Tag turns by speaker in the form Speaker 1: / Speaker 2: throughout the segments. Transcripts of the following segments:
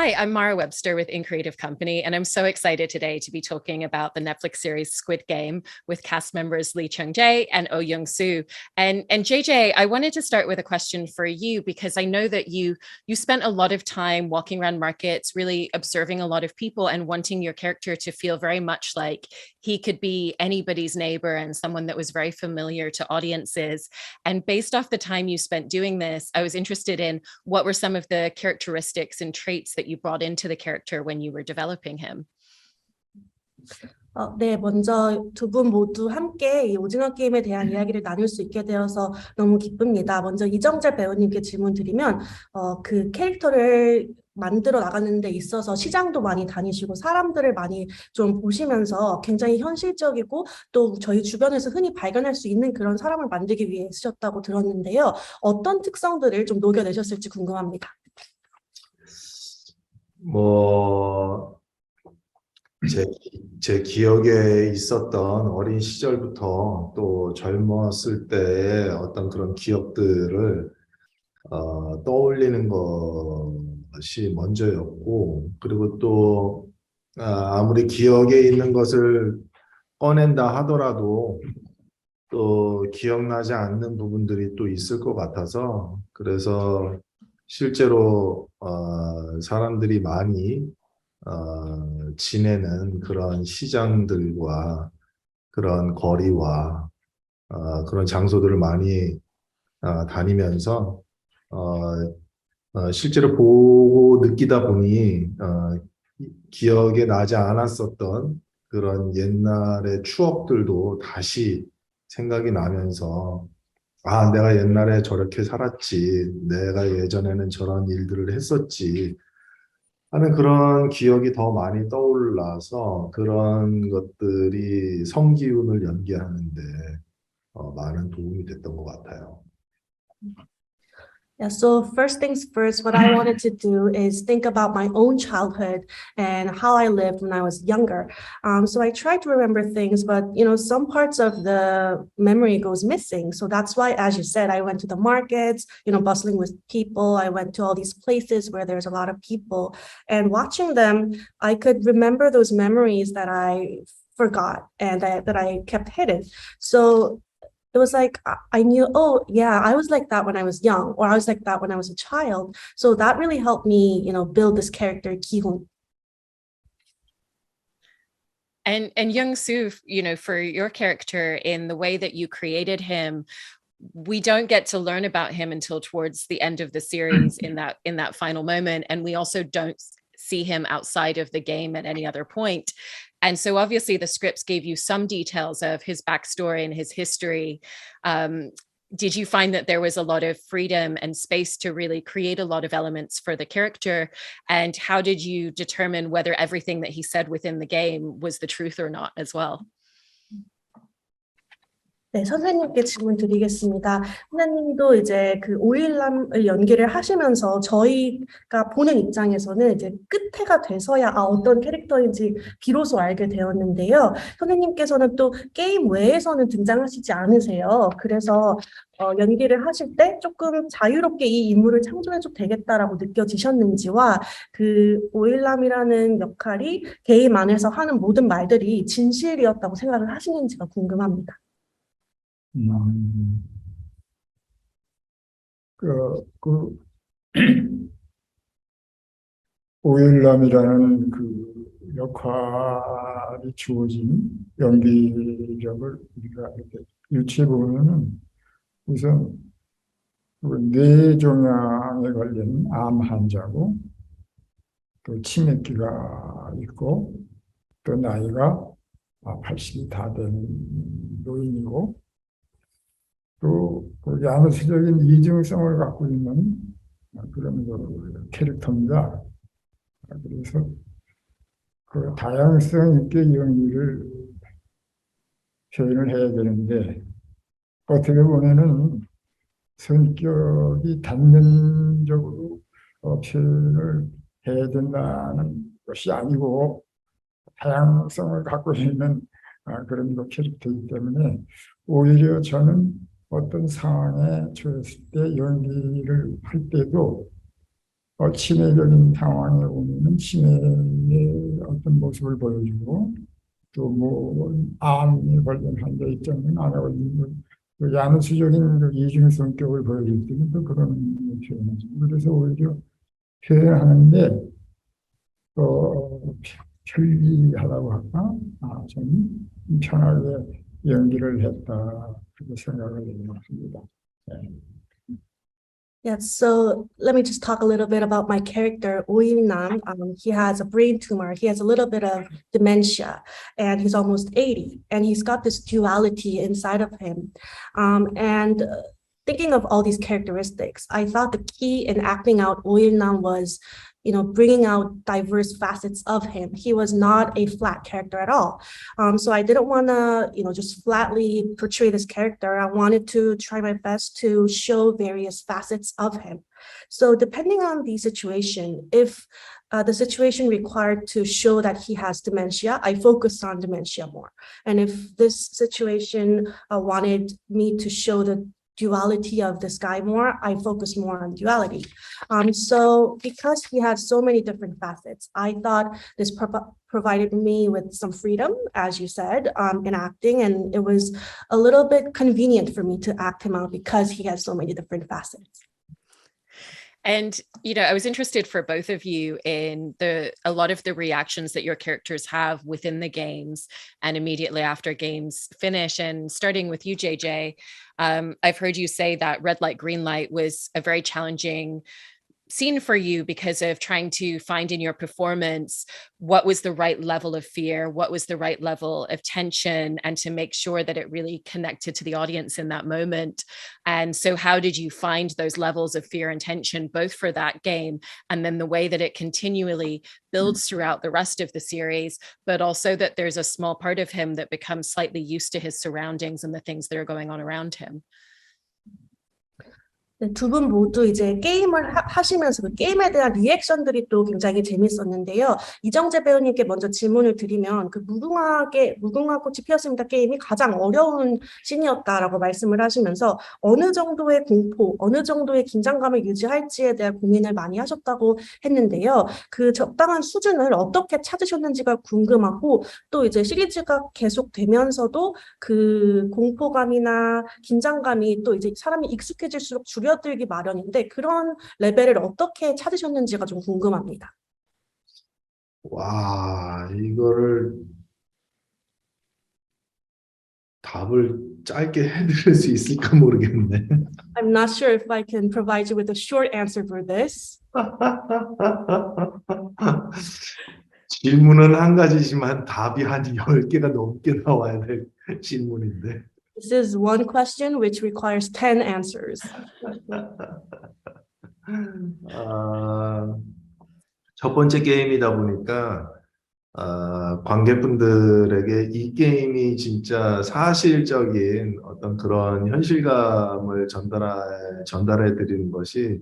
Speaker 1: Hi, I'm Mara Webster with In Creative Company, and I'm so excited today to be talking about the Netflix series Squid Game with cast members Lee Chung-jae and Oh Young-soo. And JJ, I wanted to start with a question for you because I know that you spent a lot of time walking around markets, really observing a lot of people and wanting your character to feel very much like he could be anybody's neighbor and someone that was very familiar to audiences. And based off the time you spent doing this, I was interested in what were some of the characteristics and traits that you brought into the character when you were developing him?
Speaker 2: 네, 먼저 두 분 모두 함께 이 오징어 게임에 대한 이야기를 나눌 수 있게 되어서 너무 기쁩니다. 먼저 이정재 배우님께 질문 드리면 그 캐릭터를 만들어 나가는 데 있어서 시장도 많이 다니시고 사람들을 많이 좀 보시면서 굉장히 현실적이고 또 저희 주변에서 흔히 발견할 수 있는 그런 사람을 만들기 위해 쓰셨다고 들었는데요. 어떤 특성들을 좀 녹여내셨을지 궁금합니다.
Speaker 3: 제 기억에 있었던 어린 시절부터 또 젊었을 때의 어떤 그런 기억들을 떠올리는 것이 먼저였고, 그리고 또 아무리 기억에 있는 것을 꺼낸다 하더라도 또 기억나지 않는 부분들이 또 있을 것 같아서, 그래서 실제로 사람들이 많이 지내는 그런 시장들과 그런 거리와 그런 장소들을 많이 다니면서 실제로 보고 느끼다 보니 기억에 나지 않았었던 그런 옛날의 추억들도 다시 생각이 나면서 내가 옛날에 저렇게 살았지, 내가 예전에는 저런 일들을 했었지 하는 그런 기억이 더 많이 떠올라서 그런 것들이 성기훈을 연기하는데 많은 도움이 됐던 것 같아요.
Speaker 2: Yeah, so first things first, what I wanted to do is think about my own childhood and how I lived when I was younger. So I tried to remember things, but some parts of the memory goes missing. So that's why, as you said, I went to the markets, bustling with people. I went to all these places where there's a lot of people, and watching them, I could remember those memories that I forgot and that I kept hidden. So it was like I knew, oh yeah, I was like that when I was young, or I was like that when I was a child. So that really helped me, build this character, Ki-hoon.
Speaker 1: And Young-soo, for your character, in the way that you created him, we don't get to learn about him until towards the end of the series in that final moment, and we also don't see him outside of the game at any other point. And so obviously the scripts gave you some details of his backstory and his history. Did you find that there was a lot of freedom and space to really create a lot of elements for the character? And how did you determine whether everything that he said within the game was the truth or not as well?
Speaker 2: 네, 선생님께 질문 드리겠습니다. 선생님도 이제 그 오일남을 연기를 하시면서 저희가 보는 입장에서는 이제 끝에가 돼서야 어떤 캐릭터인지 비로소 알게 되었는데요. 선생님께서는 또 게임 외에서는 등장하시지 않으세요. 그래서 연기를 하실 때 조금 자유롭게 이 인물을 창조해도 되겠다라고 느껴지셨는지와 그 오일남이라는 역할이 게임 안에서 하는 모든 말들이 진실이었다고 생각을 하시는지가 궁금합니다.
Speaker 4: 오일남이라는 그 역할이 주어진 연기력을 우리가 이렇게 유추해 보면은 우선 뇌종양에 걸린 암 환자고 또 치매기가 있고 또 나이가 80이 다 된 노인이고 또 야무지적인 이중성을 갖고 있는 그런 캐릭터입니다. 그래서 그 다양성 있게 연기를 표현을 해야 되는데 어떻게 보면은 성격이 단면적으로 표현을 해야 된다는 것이 아니고 다양성을 갖고 있는 그런 캐릭터이기 때문에 오히려 저는 어떤 상황에 처했을 때 연기를 할 때도 치매적인 상황에 오면은 치매의 어떤 모습을 보여주고 또 뭐 암에 걸린 환자 입장에는 암에 걸린 그 야누스적인 그 이중 성격을 보여줄 때는 또 그런 표현이죠. 그래서 오히려 표현하는데 편리하다고 할까? 좀 편하게 연기를 했다 그렇게 생각을 해봅니다.
Speaker 2: Yeah, so let me just talk a little bit about my character, Oh Nam. He has a brain tumor. He has a little bit of dementia, and he's almost 80. And he's got this duality inside of him. And thinking of all these characteristics, I thought the key in acting out Oh Nam was, bringing out diverse facets of him. He was not a flat character at all. So I didn't want to, just flatly portray this character. I wanted to try my best to show various facets of him. So depending on the situation, if the situation required to show that he has dementia, I focused on dementia more. And if this situation wanted me to show the duality of this guy more, I focus more on duality. So because he had so many different facets, I thought this provided me with some freedom, as you said, in acting, and it was a little bit convenient for me to act him out because he has so many different facets.
Speaker 1: And, I was interested for both of you in a lot of the reactions that your characters have within the games and immediately after games finish. And starting with you, JJ, I've heard you say that Red Light, Green Light was a very challenging scene for you because of trying to find in your performance what was the right level of fear, what was the right level of tension, and to make sure that it really connected to the audience in that moment. And so how did you find those levels of fear and tension, both for that game and then the way that it continually builds throughout the rest of the series, but also that there's a small part of him that becomes slightly used to his surroundings and the things that are going on around him?
Speaker 2: 두 분 모두 이제 게임을 하시면서 그 게임에 대한 리액션들이 또 굉장히 재밌었는데요. 이정재 배우님께 먼저 질문을 드리면 그 무궁화꽃이 피었습니다 게임이 가장 어려운 씬이었다라고 말씀을 하시면서 어느 정도의 공포, 어느 정도의 긴장감을 유지할지에 대한 고민을 많이 하셨다고 했는데요. 그 적당한 수준을 어떻게 찾으셨는지가 궁금하고 또 이제 시리즈가 계속되면서도 그 공포감이나 긴장감이 또 이제 사람이 익숙해질수록 줄여들기 마련인데 그런 레벨을 어떻게 찾으셨는지가 좀 궁금합니다.
Speaker 3: 와, 이거를 답을 짧게 해드릴 수 있을까 모르겠네.
Speaker 2: I'm not sure if I can provide you with a short answer for this.
Speaker 3: 질문은 한 가지지만 답이 한 10개가 넘게 나와야 될 질문인데.
Speaker 2: This is one question which requires 10 answers.
Speaker 3: 첫 번째 게임이다 보니까 관객분들에게 이 게임이 진짜 사실적인 어떤 그런 현실감을 전달해 드리는 것이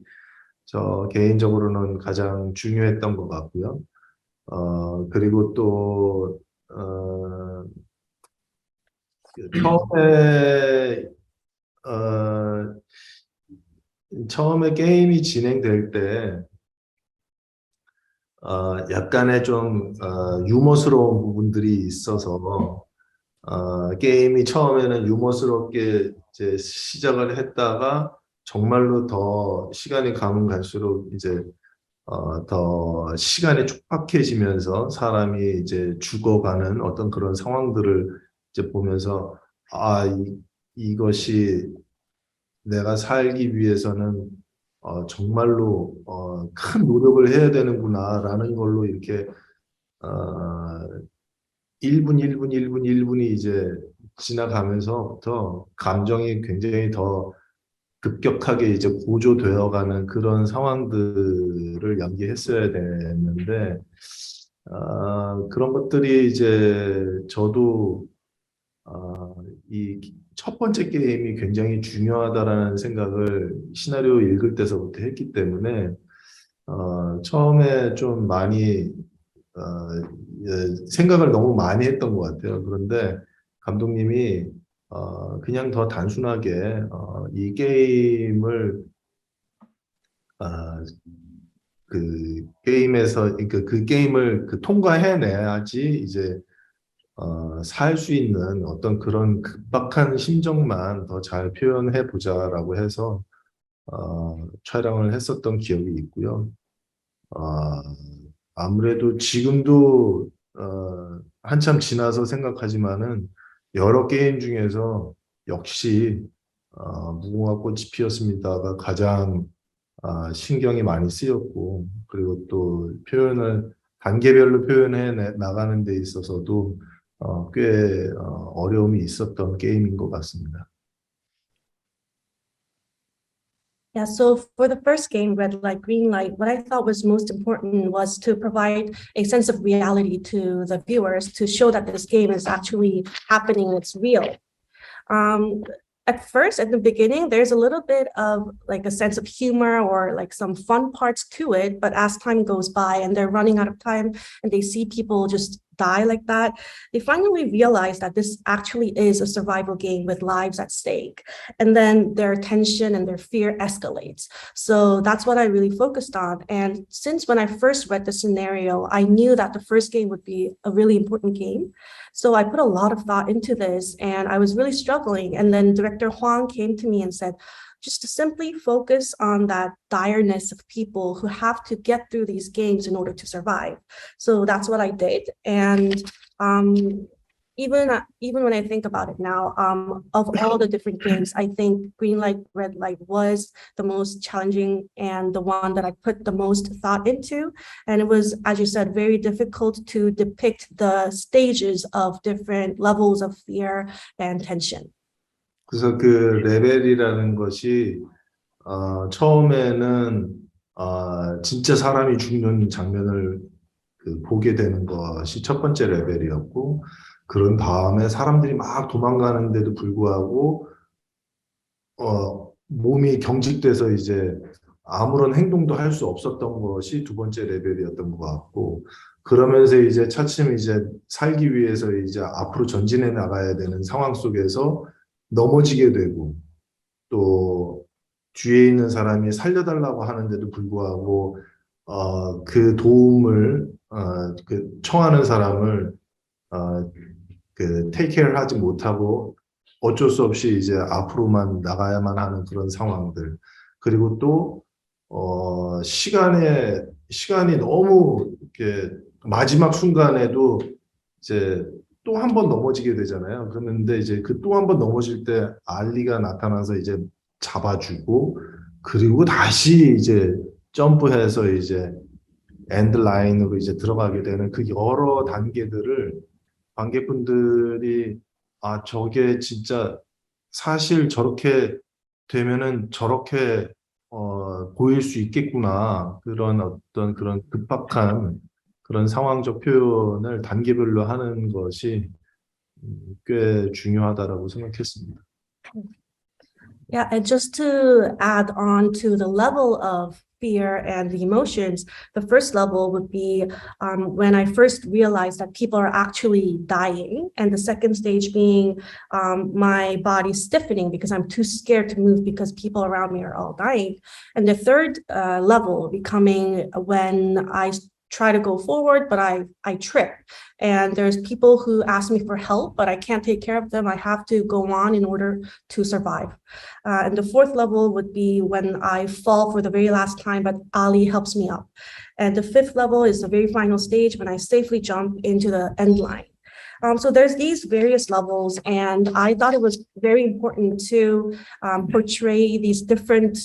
Speaker 3: 저 개인적으로는 가장 중요했던 것 같고요. 그리고 또 처음에 게임이 진행될 때 약간의 좀 유머스러운 부분들이 있어서 게임이 처음에는 유머스럽게 이제 시작을 했다가 정말로 더 시간이 가면 갈수록 이제 더 시간이 촉박해지면서 사람이 이제 죽어가는 어떤 그런 상황들을 이제 보면서 이것이 내가 살기 위해서는 정말로 큰 노력을 해야 되는구나라는 걸로 이렇게 1분이 이제 지나가면서부터 감정이 굉장히 더 급격하게 이제 고조되어가는 그런 상황들을 연기했어야 되는데 그런 것들이 이제 저도 이 첫 번째 게임이 굉장히 중요하다라는 생각을 시나리오 읽을 때서부터 했기 때문에 처음에 좀 많이 생각을 너무 많이 했던 것 같아요. 그런데 감독님이 그냥 더 단순하게 이 게임을 그 게임에서 그 게임을 통과해내야지 이제 살 수 있는 어떤 그런 급박한 심정만 더 잘 표현해 보자라고 해서 촬영을 했었던 기억이 있고요. 어, 아무래도 지금도 한참 지나서 생각하지만은 여러 게임 중에서 역시 무궁화 꽃이 피었습니다가 가장 신경이 많이 쓰였고, 그리고 또 표현을 단계별로 표현해 나가는 데 있어서도 꽤 어려움이 있었던 게임인 것 같습니다.
Speaker 2: Yeah, so for the first game, Red Light, Green Light, what I thought was most important was to provide a sense of reality to the viewers to show that this game is actually happening, it's real. At first, at the beginning, there's a little bit of like a sense of humor or like some fun parts to it. But as time goes by and they're running out of time and they see people just die like that, they finally realize that this actually is a survival game with lives at stake. And then their tension and their fear escalates. So that's what I really focused on. And since when I first read the scenario, I knew that the first game would be a really important game. So I put a lot of thought into this and I was really struggling. And then Director Huang came to me and said, just to simply focus on that direness of people who have to get through these games in order to survive. So that's what I did. And even when I think about it now, of all the different games, I think Green Light, Red Light was the most challenging and the one that I put the most thought into. And it was, as you said, very difficult to depict the stages of different levels of fear and tension.
Speaker 3: 그래서 그 레벨이라는 것이 처음에는 진짜 사람이 죽는 장면을 보게 되는 것이 첫 번째 레벨이었고, 그런 다음에 사람들이 막 도망가는데도 불구하고 몸이 경직돼서 이제 아무런 행동도 할 수 없었던 것이 두 번째 레벨이었던 것 같고, 그러면서 이제 차츰 이제 살기 위해서 이제 앞으로 전진해 나가야 되는 상황 속에서 넘어지게 되고, 또 뒤에 있는 사람이 살려달라고 하는데도 불구하고 그 도움을 청하는 사람을 테이크 케어를 하지 못하고 어쩔 수 없이 이제 앞으로만 나가야만 하는 그런 상황들. 그리고 또 시간이 너무 이렇게 마지막 순간에도 이제 또 한 번 넘어지게 되잖아요. 그런데 이제 그 또 한 번 넘어질 때 알리가 나타나서 이제 잡아주고, 그리고 다시 이제 점프해서 이제 엔드 라인으로 이제 들어가게 되는 그 여러 단계들을 관객분들이 저게 진짜 사실 저렇게 되면은 저렇게 보일 수 있겠구나, 그런 어떤 그런 급박한 그런 상황적 표현을 단계별로 하는 것이 꽤 중요하다라고 생각했습니다.
Speaker 2: Yeah, and just to add on to the level of fear and the emotions, the first level would be when I first realized that people are actually dying, and the second stage being my body stiffening because I'm too scared to move because people around me are all dying. And the third level becoming when I try to go forward, but I trip. And there's people who ask me for help, but I can't take care of them. I have to go on in order to survive. And the fourth level would be when I fall for the very last time, but Ali helps me up. And the fifth level is the very final stage when I safely jump into the end line. So there's these various levels, and I thought it was very important to portray these different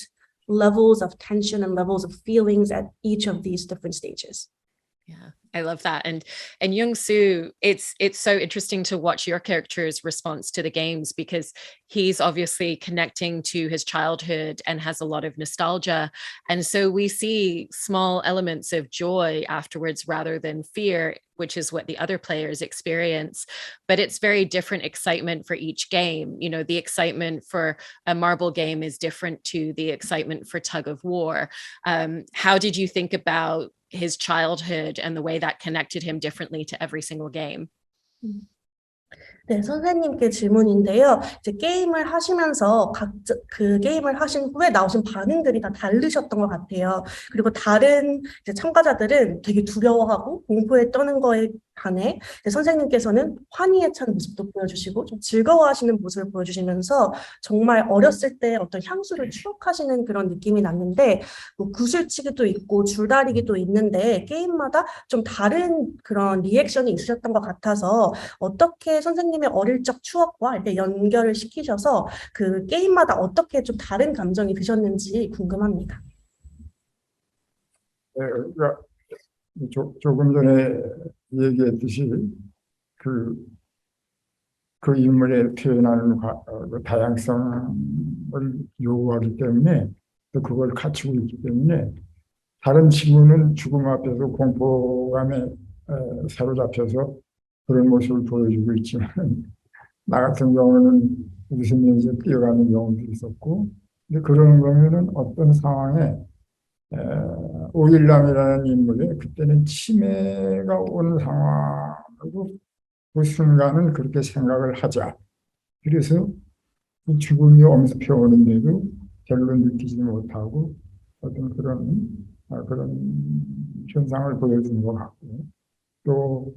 Speaker 2: levels of tension and levels of feelings at each of these different stages.
Speaker 1: Yeah, I love that. And Young-soo, it's so interesting to watch your character's response to the games, because he's obviously connecting to his childhood and has a lot of nostalgia. And so we see small elements of joy afterwards rather than fear, which is what the other players experience. But it's very different excitement for each game. You know, the excitement for a marble game is different to the excitement for tug of war. How did you think about his childhood and the way that connected him differently to every single game?
Speaker 2: 네, 선생님께 질문인데요. 이제 게임을 하시면서 그 게임을 하신 후에 나오신 반응들이 다 다르셨던 것 같아요. 그리고 다른 이제 참가자들은 되게 두려워하고 공포에 떠는 거에 반해 이제 선생님께서는 환희에 찬 모습도 보여주시고 좀 즐거워하시는 모습을 보여주시면서 정말 어렸을 때 어떤 향수를 추억하시는 그런 느낌이 났는데 뭐 구슬치기도 있고 줄다리기도 있는데 게임마다 좀 다른 그런 리액션이 있으셨던 것 같아서 어떻게 선생님의 어릴 적 추억과 이렇게 연결을 시키셔서 그 게임마다 어떻게 좀 다른 감정이 드셨는지 궁금합니다.
Speaker 4: 그러니까 조금 전에 얘기했듯이 그, 그 인물의 표현하는 그 다양성을 요구하기 때문에 또 그걸 갖추고 있기 때문에 다른 친구는 죽음 앞에서 공포감에 사로잡혀서 그런 모습을 보여주고 있지만 나 같은 경우는 웃으면서 뛰어가는 경우도 있었고 근데 그런 거면은 어떤 상황에 오일남이라는 인물이 그때는 치매가 오는 상황으로 그 순간은 그렇게 생각을 하자. 그래서 그 죽음이 엄습해 오는데도 별로 느끼지 못하고 어떤 그런 현상을 보여주는 것 같고 또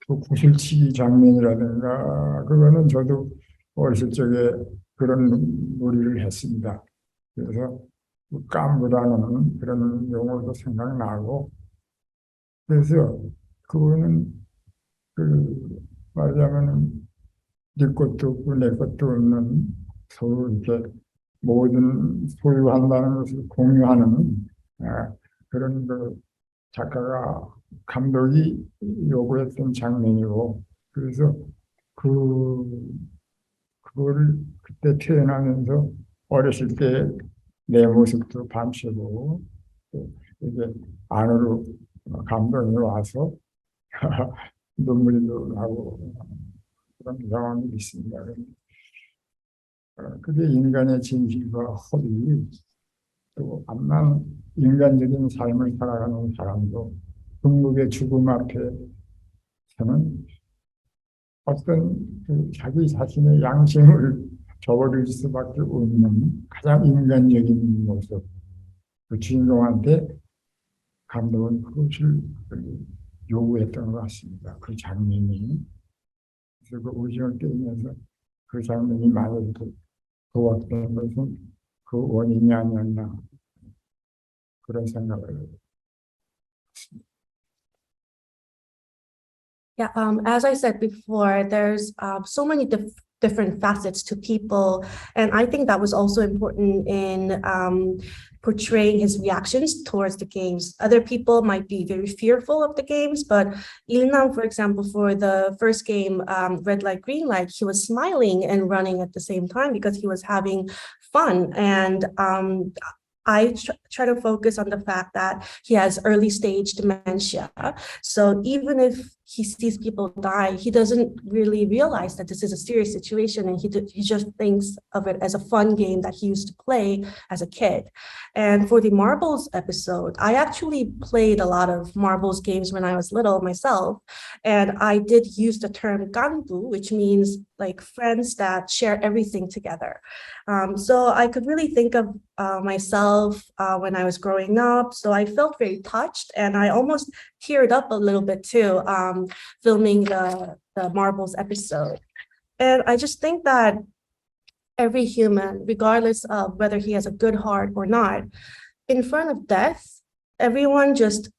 Speaker 4: 그 구슬치기 장면이라든가 그거는 저도 어렸을 적에 그런 놀이를 했습니다. 그래서 그 깜부라는 그런 용어도 생각나고 그래서 그거는 그 말하자면 네 것도 없고 내 것도 없는 서로 이렇게 모든 소유한다는 것을 공유하는 그런 그 작가가 감독이 요구했던 장면이고 그래서 그 그거를 그때 표현하면서 어렸을 때 내 모습도 밤새고 또 이게 안으로 감동이 와서 눈물이 나고 그런 경험이 있습니다. 그게 인간의 진실과 허리 또 암만 인간적인 삶을 살아가는 사람도 중국의 죽음 앞에서는 어떤 그 자기 자신의 양심을 저버릴 수밖에 없는 가장 인간적인 모습 그 주인공한테 감독은 그것을 요구했던 것 같습니다. 그 장면이 그래서 그 오징어 게임에서 그 장면이 많이 도왔던 것은 그 원인이 아니었나 그런 생각을 했습니다.
Speaker 2: Yeah, as I said before, there's so many different facets to people, and I think that was also important in portraying his reactions towards the games. Other people might be very fearful of the games, but Ilnam, for example, for the first game, Red Light, Green Light, he was smiling and running at the same time because he was having fun. And I try to focus on the fact that he has early stage dementia. So even if he sees people die, he doesn't really realize that this is a serious situation, and he just thinks of it as a fun game that he used to play as a kid. And for the marbles episode, I actually played a lot of marbles games when I was little myself, and I did use the term ganbu, which means like friends that share everything together. So I could really think of myself when I was growing up. So I felt very touched, and I almost teared up a little bit too, filming the marbles episode. And I just think that every human, regardless of whether he has a good heart or not, in front of death, everyone just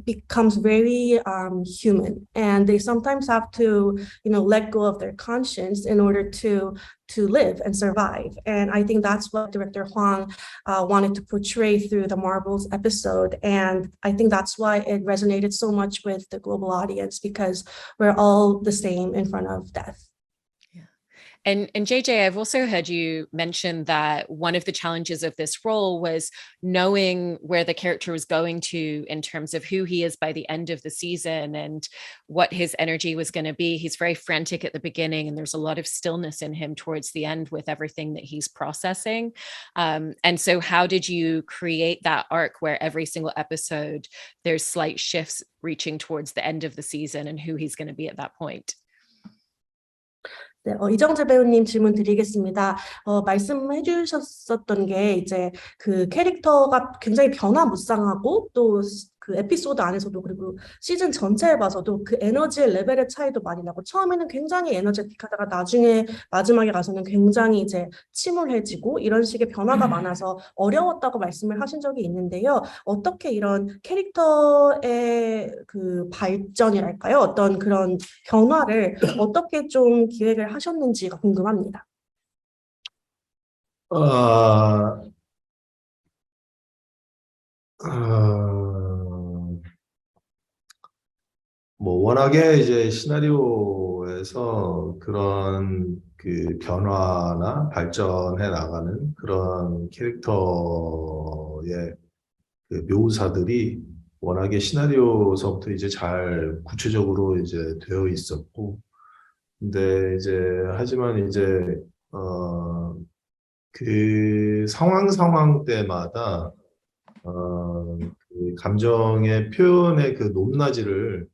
Speaker 2: becomes very human, and they sometimes have to let go of their conscience in order to live and survive. And I think that's what director Huang wanted to portray through the marbles episode, and I think that's why it resonated so much with the global audience, because we're all the same in front of death.
Speaker 1: And JJ, I've also heard you mention that one of the challenges of this role was knowing where the character was going to in terms of who he is by the end of the season and what his energy was going to be. He's very frantic at the beginning, and there's a lot of stillness in him towards the end with everything that he's processing. And so how did you create that arc where every single episode there's slight shifts reaching towards the end of the season and who he's going to be at that point?
Speaker 2: 네, 이정재 배우님 질문 드리겠습니다. 말씀해 주셨었던 게 이제 그 캐릭터가 굉장히 변화무쌍하고 또 그 에피소드 안에서도 그리고 시즌 전체에 봐서도 그 에너지의 레벨의 차이도 많이 나고 처음에는 굉장히 에너제틱하다가 나중에 마지막에 가서는 굉장히 이제 침울해지고 이런 식의 변화가 많아서 어려웠다고 말씀을 하신 적이 있는데요. 어떻게 이런 캐릭터의 그 발전이랄까요? 어떤 그런 변화를 어떻게 좀 기획을 하셨는지가 궁금합니다.
Speaker 3: 아, 아, 뭐 워낙에 이제 시나리오에서 그런 그 변화나 발전해 나가는 그런 캐릭터의 그 묘사들이 워낙에 시나리오서부터 이제 잘 구체적으로 이제 되어 있었고, 근데 이제 하지만 이제 그 상황 때마다 그 감정의 표현의 그 높낮이를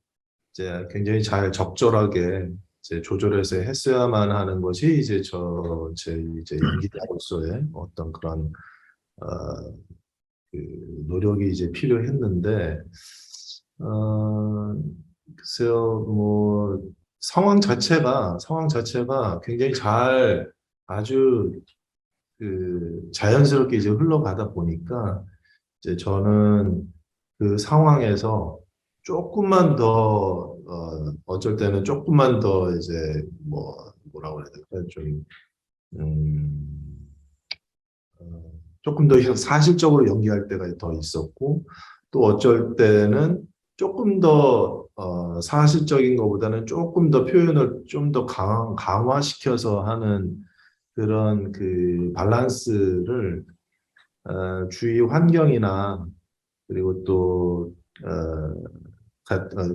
Speaker 3: 이제 굉장히 잘 적절하게 이제 조절해서 했어야만 하는 것이 이제 제 이제 연기자로서의 어떤 그런 어, 그 노력이 이제 필요했는데 어, 글쎄요 뭐 상황 자체가 굉장히 잘 아주 그 자연스럽게 이제 흘러가다 보니까 이제 저는 그 상황에서 조금만 더 어쩔 때는 조금만 더 이제 뭐라고 해야 될까 좀 음, 조금 더 사실적으로 연기할 때가 더 있었고 또 어쩔 때는 조금 더 사실적인 것보다는 조금 더 표현을 좀 더 강화시켜서 하는 그런 그 밸런스를 주위 환경이나 그리고 또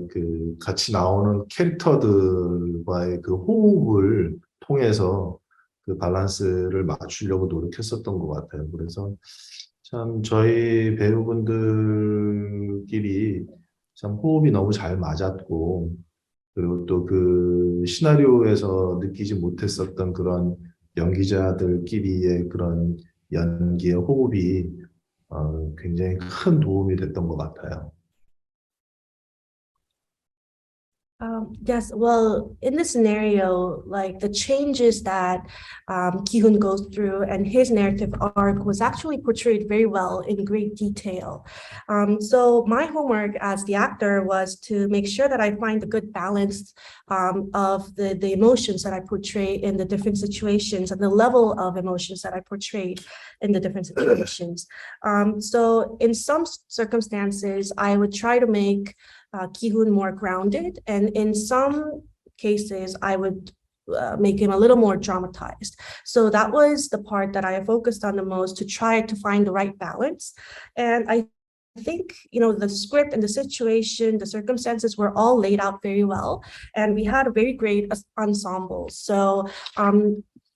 Speaker 3: 그 같이 나오는 캐릭터들과의 그 호흡을 통해서 그 밸런스를 맞추려고 노력했었던 것 같아요. 그래서 참 저희 배우분들끼리 참 호흡이 너무 잘 맞았고 그리고 또 그 시나리오에서 느끼지 못했었던 그런 연기자들끼리의 그런 연기의 호흡이 굉장히 큰 도움이 됐던 것 같아요.
Speaker 2: Yes, well, in this scenario, like the changes that Ki-hoon goes through and his narrative arc was actually portrayed very well in great detail. So my homework as the actor was to make sure that I find the good balance of the emotions that I portray in the different situations and the level of emotions that I portrayed in the different situations. So in some circumstances, I would try to make Ki-hoon more grounded, and in some cases, I would make him a little more dramatized. So that was the part that I focused on the most to try to find the right balance. And I think, you know, the script and the situation, the circumstances were all laid out very well, and we had a very great ensemble. So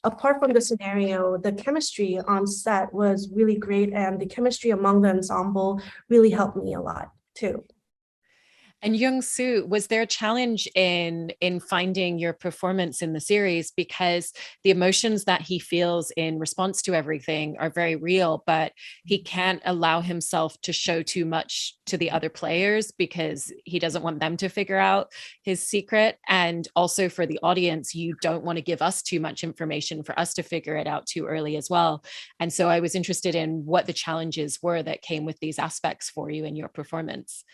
Speaker 2: apart from the scenario, the chemistry on set was really great, and the chemistry among the ensemble really helped me a lot too.
Speaker 1: And Young-soo, was there a challenge in finding your performance in the series, because the emotions that he feels in response to everything are very real, but he can't allow himself to show too much to the other players because he doesn't want them to figure out his secret, and also for the audience, you don't want to give us too much information for us to figure it out too early as well. And so I was interested in what the challenges were that came with these aspects for you in your performance.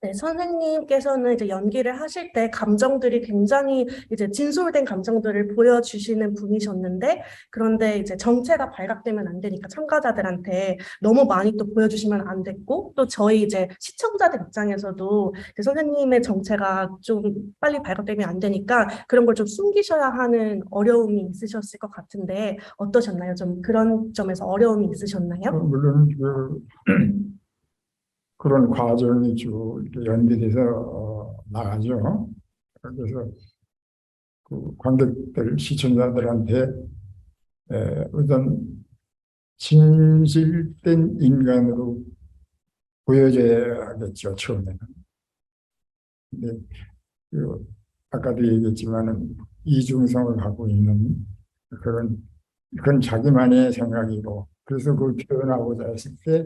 Speaker 2: 네, 선생님께서는 이제 연기를 하실 때 감정들이 굉장히 이제 진솔된 감정들을 보여주시는 분이셨는데, 그런데 이제 정체가 발각되면 안 되니까 참가자들한테 너무 많이 또 보여주시면 안 됐고, 또 저희 이제 시청자들 입장에서도 이제 선생님의 정체가 좀 빨리 발각되면 안 되니까 그런 걸 좀 숨기셔야 하는 어려움이 있으셨을 것 같은데 어떠셨나요? 좀 그런 점에서 어려움이 있으셨나요?
Speaker 4: 물론 그런 과정이 쭉 이렇게 연결돼서 나가죠. 그래서 그 관객들, 시청자들한테 어떤 진실된 인간으로 보여줘야겠죠, 처음에는. 근데 아까도 얘기했지만은 이중성을 갖고 있는 그건 자기만의 생각이고, 그래서 그걸 표현하고자 했을 때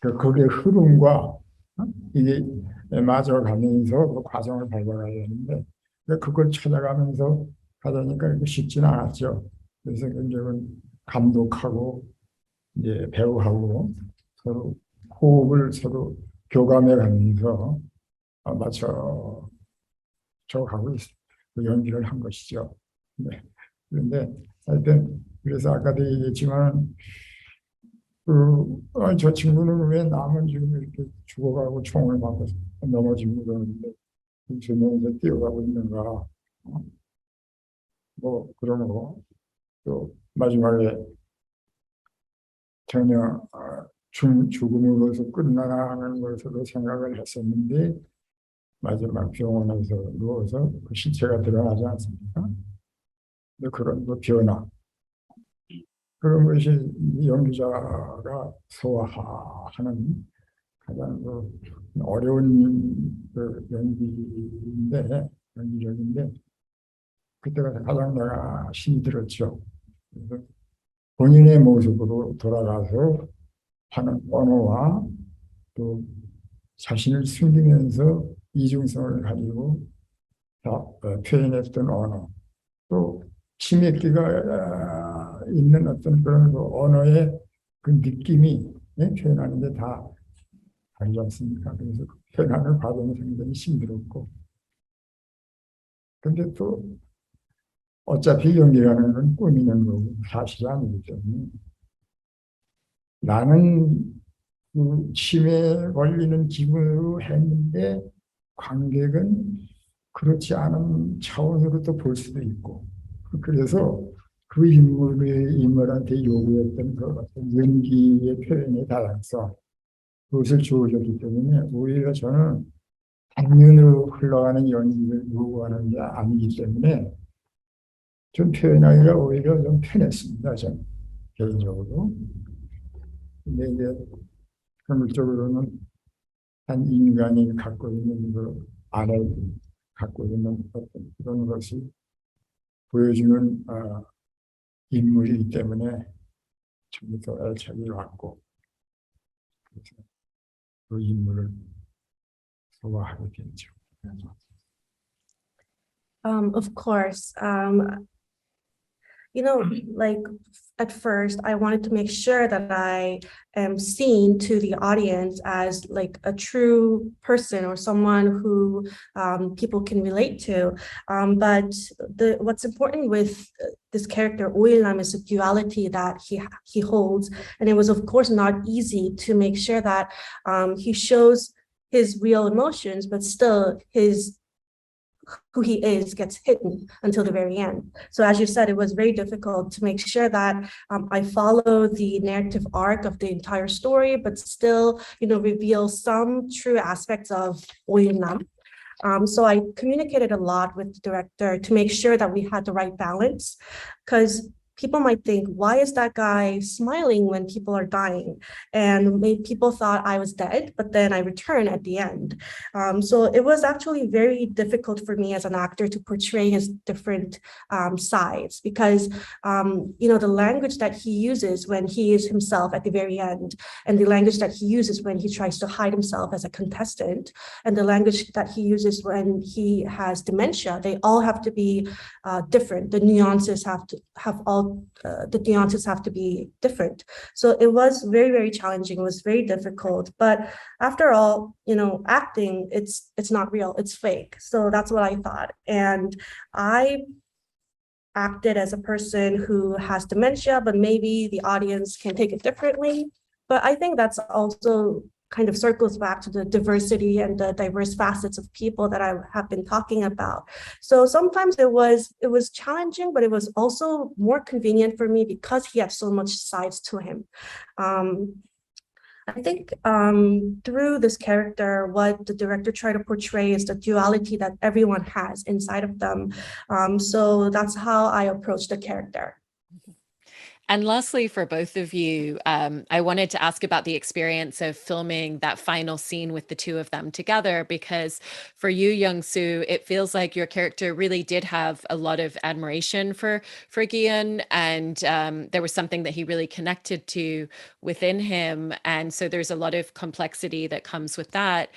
Speaker 4: 거기에 흐름과 이게 맞아가면서 그 과정을 밟아가야 되는데, 그걸 찾아가면서 하다니까 이게 쉽지는 않았죠. 그래서 이제 감독하고 이제 배우하고 서로 호흡을 서로 교감해 가면서 맞춰 가고 연기를 한 것이죠. 네. 그런데 하여튼 그래서 아까도 얘기했지만 저 친구는 왜 남은 지금 이렇게 죽어가고 총을 맞고 넘어지고 그러는데 웃으면서 뛰어가고 있는가. 뭐 그런 거. 또 마지막에 전혀 죽음으로서 끝나가는 것으로 생각을 했었는데 마지막 병원에서 누워서 그 시체가 드러나지 않습니까? 근데 그런 그 변화, 그런 것이 연기자가 소화하는 가장 그 어려운 그 연기력인데 그때가 가장 내가 힘이 들었죠. 그래서 본인의 모습으로 돌아가서 하는 언어와 또 자신을 숨기면서 이중성을 가지고 표현했던 언어, 또 치밀기가 있는 어떤 그런 그 언어의 그 느낌이 표현하는 데 다 다르지 않습니까? 그래서 그 표현하는 과정이 상당히 힘들었고, 근데 또 어차피 연기라는 건 꾸미는 거고 사실이 아니기 때문에 나는 그 치매에 걸리는 기분으로 했는데 관객은 그렇지 않은 차원으로 또 볼 수도 있고, 그래서 그 인물한테 요구했던 그 어떤 연기의 표현의 다양성, 그것을 주어졌기 때문에 오히려 저는 단면으로 흘러가는 연기를 요구하는 게 아니기 때문에 좀 표현하기가 오히려 좀 편했습니다, 저는 개인적으로. 근데 이제 현실적으로는 한 인간이 갖고 있는 그 안에 갖고 있는 어떤 그런 것이 보여주는 인물이기 때문에 처음부터 애착이 왔고, 그래서 그 인물을 소화하게 됐죠.
Speaker 2: Of course, like at first, I wanted to make sure that I am seen to the audience as like a true person or someone who people can relate to. But what's important with this character, Oilam, is the duality that he holds. And it was, of course, not easy to make sure that he shows his real emotions, but still who he is gets hidden until the very end. So as you said, it was very difficult to make sure that I follow the narrative arc of the entire story, but still, reveal some true aspects of Oilam. So I communicated a lot with the director to make sure that we had the right balance, because people might think, why is that guy smiling when people are dying? And people thought I was dead, but then I return at the end. So it was actually very difficult for me as an actor to portray his different sides, because, the language that he uses when he is himself at the very end, and the language that he uses when he tries to hide himself as a contestant, and the language that he uses when he has dementia, they all have to be different. The nuances have to be different. So it was very, very challenging. It was very difficult. But after all, acting, it's not real, it's fake. So that's what I thought. And I acted as a person who has dementia, but maybe the audience can take it differently. But I think that's also kind of circles back to the diversity and the diverse facets of people that I have been talking about. So sometimes it was challenging, but it was also more convenient for me because he had so much sides to him. I think through this character, what the director tried to portray is the duality that everyone has inside of them. So that's how I approached the character.
Speaker 1: And lastly, for both of you, I wanted to ask about the experience of filming that final scene with the two of them together, because for you, Young-soo, it feels like your character really did have a lot of admiration for Gi-eun, and there was something that he really connected to within him. And so there's a lot of complexity that comes with that.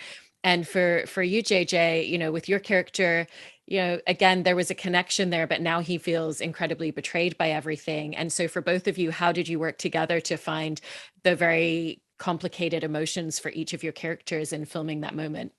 Speaker 1: And for you, JJ, you know, with your character, you know, again, there was a connection there, but now he feels incredibly betrayed by everything. And so for both of you, how did you work together to find the very complicated emotions for each of your characters in filming that moment?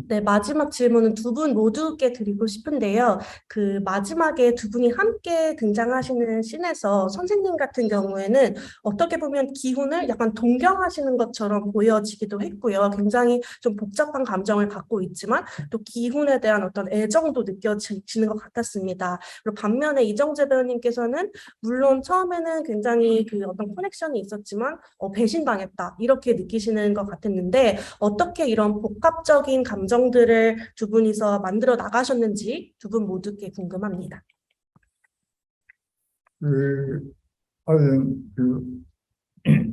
Speaker 2: 네, 마지막 질문은 두 분 모두께 드리고 싶은데요. 그 마지막에 두 분이 함께 등장하시는 씬에서 선생님 같은 경우에는 어떻게 보면 기훈을 약간 동경하시는 것처럼 보여지기도 했고요. 굉장히 좀 복잡한 감정을 갖고 있지만 또 기훈에 대한 어떤 애정도 느껴지는 것 같았습니다. 그리고 반면에 이정재 배우님께서는 물론 처음에는 굉장히 그 어떤 커넥션이 있었지만 배신당했다 이렇게 느끼시는 것 같았는데 어떻게 이런 복합적인 감정들을 두 분이서 만들어 나가셨는지 두 분 모두께 궁금합니다.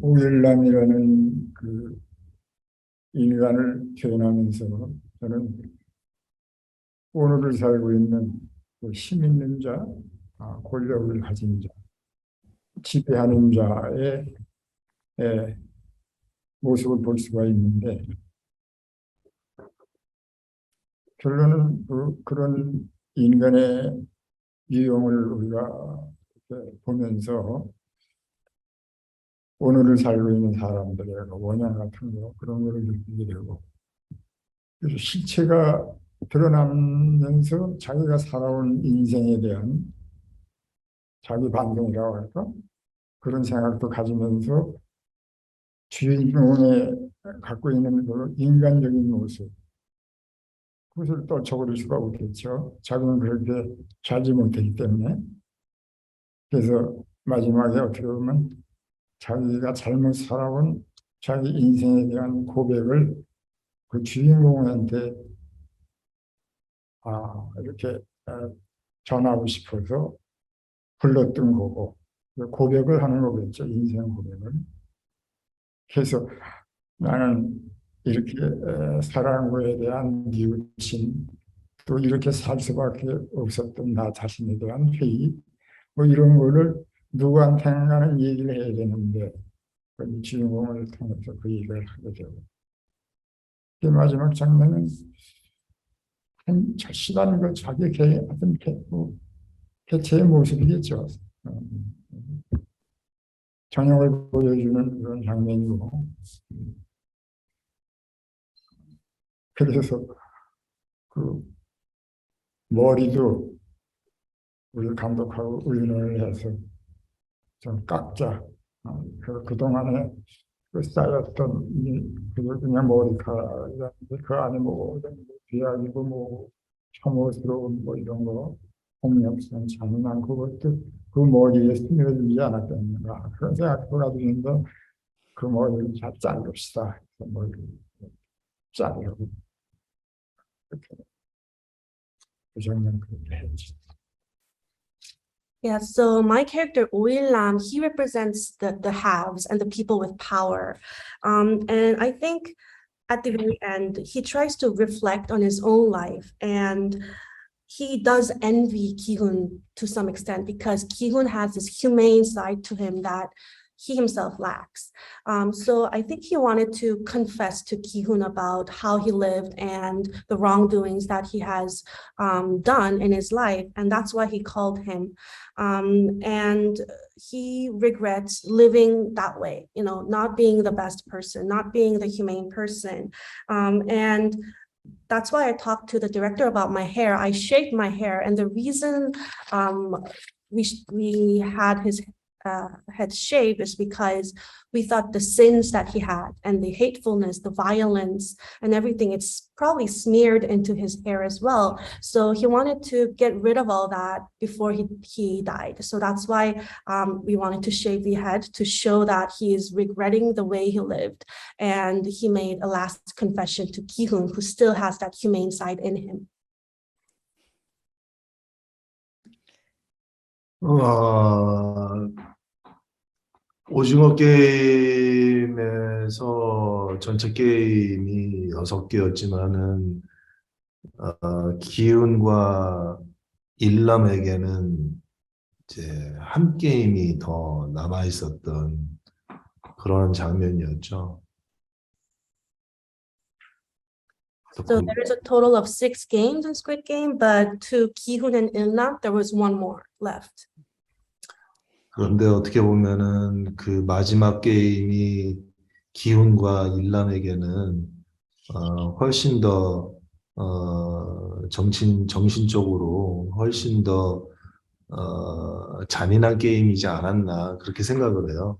Speaker 4: 오일남이라는 그 인간을 표현하면서 저는 오늘을 살고 있는 그 힘 있는 자, 권력을 가진 자, 지배하는 자의 모습을 볼 수가 있는데 결론은 그런 인간의 유형을 우리가 보면서 오늘을 살고 있는 사람들의 원형 같은 거 그런 거를 느끼게 되고 그래서 실체가 드러나면서 자기가 살아온 인생에 대한 자기 반성이라고 할까? 그런 생각도 가지면서 주인공의 갖고 있는 그 인간적인 모습 그것을 떨쳐버릴 수가 없겠죠. 자기는 그렇게 살지 못했기 때문에. 그래서 마지막에 어떻게 보면 자기가 잘못 살아온 자기 인생에 대한 고백을 그 주인공한테 이렇게 전하고 싶어서 불렀던 거고 고백을 하는 거겠죠. 인생 고백을. 그래서 나는 이렇게 살아간 거에 대한 뉘우침 또 이렇게 살 수밖에 없었던 나 자신에 대한 회의 뭐 이런 거를 누구한테는 얘기를 해야 되는데 그 주인공을 통해서 그 얘기를 하게 되고 그 마지막 장면은 한 절실한 그 자기 어떤 개체의 모습이겠죠. 전형을 보여주는 그런 장면이고 그래서 그 머리도 우리 감독하고 의논을 해서 좀 깎자. 그동안에 그 쌓였던 그냥 머리카락 그 안에 뭐 비약이고 뭐 혐오스러운 뭐 이런 거 폭력성 잔인한 그것도 그 머리에 스며들지 않았겠는가 그런 생각도 가지고 그 머리를 잘 자릅시다. 그 머리를 자르고
Speaker 2: Yeah, so my character Oil-lam, he represents the haves and the people with power. And I think at the very end, he tries to reflect on his own life and he does envy Ki-hun to some extent because Ki-hun has this humane side to him that he himself lacks. So I think he wanted to confess to Ki-hun about how he lived and the wrongdoings that he has done in his life. And that's why he called him. And he regrets living that way, you know, not being the best person, not being the humane person. And that's why I talked to the director about my hair. I shaved my hair, and the reason we had his head shaved is because we thought the sins that he had and the hatefulness, the violence and everything, it's probably smeared into his hair as well. So he wanted to get rid of all that before he died. So that's why we wanted to shave the head to show that he is regretting the way he lived. And he made a last confession to Ki-hun, who still has that humane side in him.
Speaker 3: 오징어 게임에서 전체 게임이 6개였지만은 기훈과 일람에게는 이제 한 게임이 더 남아 있었던 그런 장면이었죠.
Speaker 2: So there is a total of 6 games in Squid Game, but to Ki-hoon and Ilnam, there was one more left.
Speaker 3: 그런데 어떻게 보면은 그 마지막 게임이 기훈과 일람에게는 훨씬 더 정신적으로 훨씬 더 잔인한 게임이지 않았나 그렇게 생각을 해요.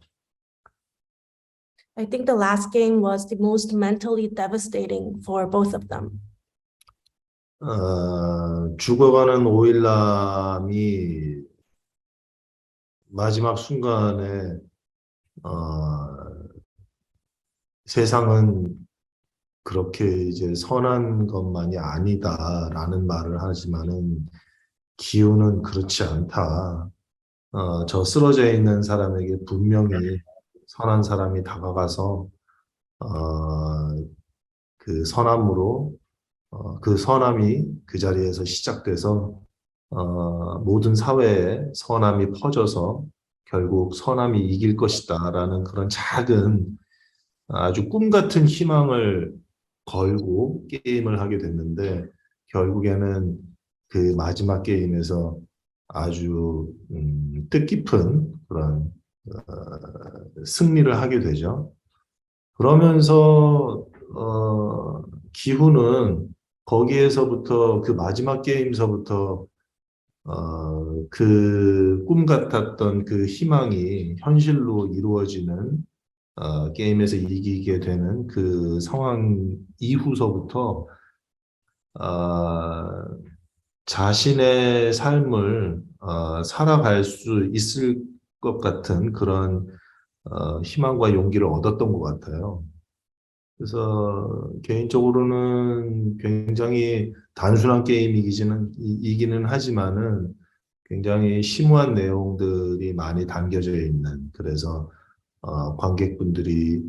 Speaker 2: I think the last game was the most mentally devastating for both of them.
Speaker 3: 죽어가는 오일남이 마지막 순간에 세상은 그렇게 이제 선한 것만이 아니다라는 말을 하지만은 기훈은 그렇지 않다. 저 쓰러져 있는 사람에게 분명히 선한 사람이 다가가서 그 선함으로 그 선함이 그 자리에서 시작돼서 모든 사회에 선함이 퍼져서 결국 선함이 이길 것이다라는 그런 작은 아주 꿈 같은 희망을 걸고 게임을 하게 됐는데 결국에는 그 마지막 게임에서 아주 뜻깊은 그런 승리를 하게 되죠. 그러면서 기훈은 거기에서부터 그 마지막 게임서부터 그 꿈 같았던 그 희망이 현실로 이루어지는 게임에서 이기게 되는 그 상황 이후서부터 자신의 삶을 살아갈 수 있을 것 같은 그런 희망과 용기를 얻었던 것 같아요. 그래서 개인적으로는 굉장히 단순한 게임이기는 하지만은 굉장히 심오한 내용들이 많이 담겨져 있는 그래서 관객분들이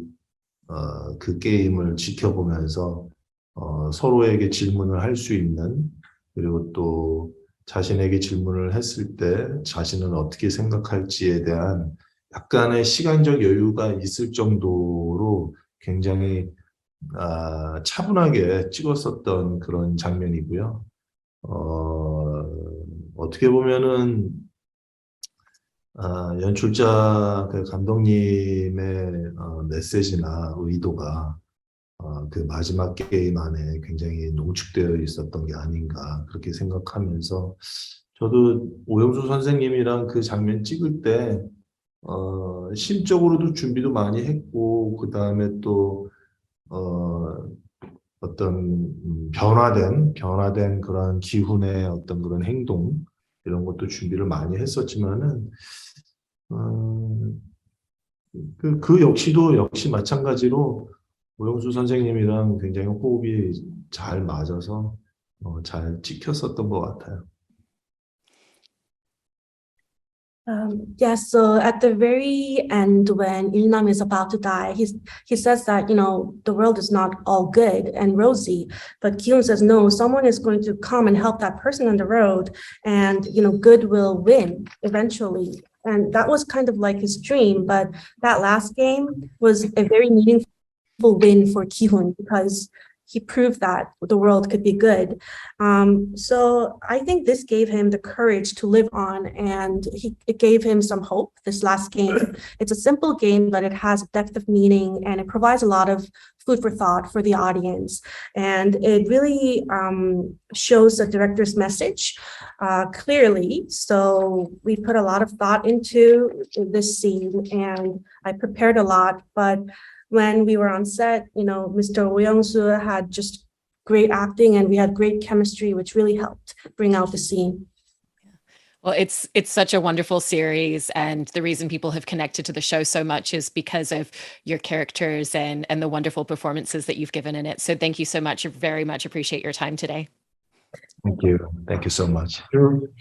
Speaker 3: 그 게임을 지켜보면서 서로에게 질문을 할 수 있는 그리고 또 자신에게 질문을 했을 때 자신은 어떻게 생각할지에 대한 약간의 시간적 여유가 있을 정도로 굉장히 차분하게 찍었었던 그런 장면이고요. 어떻게 보면은 연출자 그 감독님의 메시지나 의도가 그 마지막 게임 안에 굉장히 농축되어 있었던 게 아닌가 그렇게 생각하면서 저도 오영수 선생님이랑 그 장면 찍을 때 심적으로도 준비도 많이 했고 그 다음에 또 어떤 변화된 그런 기훈의 어떤 그런 행동 이런 것도 준비를 많이 했었지만은 그 역시 마찬가지로 오영수 선생님이랑 굉장히 호흡이 잘 맞아서 잘 찍혔었던 것 같아요.
Speaker 2: Yes, so at the very end, when Ilnam is about to die, he says that, the world is not all good and rosy, but Kyun says, no, someone is going to come and help that person on the road, and, good will win eventually. And that was kind of like his dream, but that last game was a very meaningful win for Ki-hoon because he proved that the world could be good. So I think this gave him the courage to live on, and it gave him some hope, this last game. It's a simple game, but it has a depth of meaning, and it provides a lot of food for thought for the audience. And it really shows the director's message clearly. So we put a lot of thought into this scene, and I prepared a lot, but when we were on set, Mr. Oh Young-soo had just great acting and we had great chemistry, which really helped bring out the scene.
Speaker 1: Well, it's such a wonderful series, and the reason people have connected to the show so much is because of your characters and the wonderful performances that you've given in it. So thank you so much. I very much appreciate your time today.
Speaker 3: Thank you. Thank you so much.
Speaker 4: 그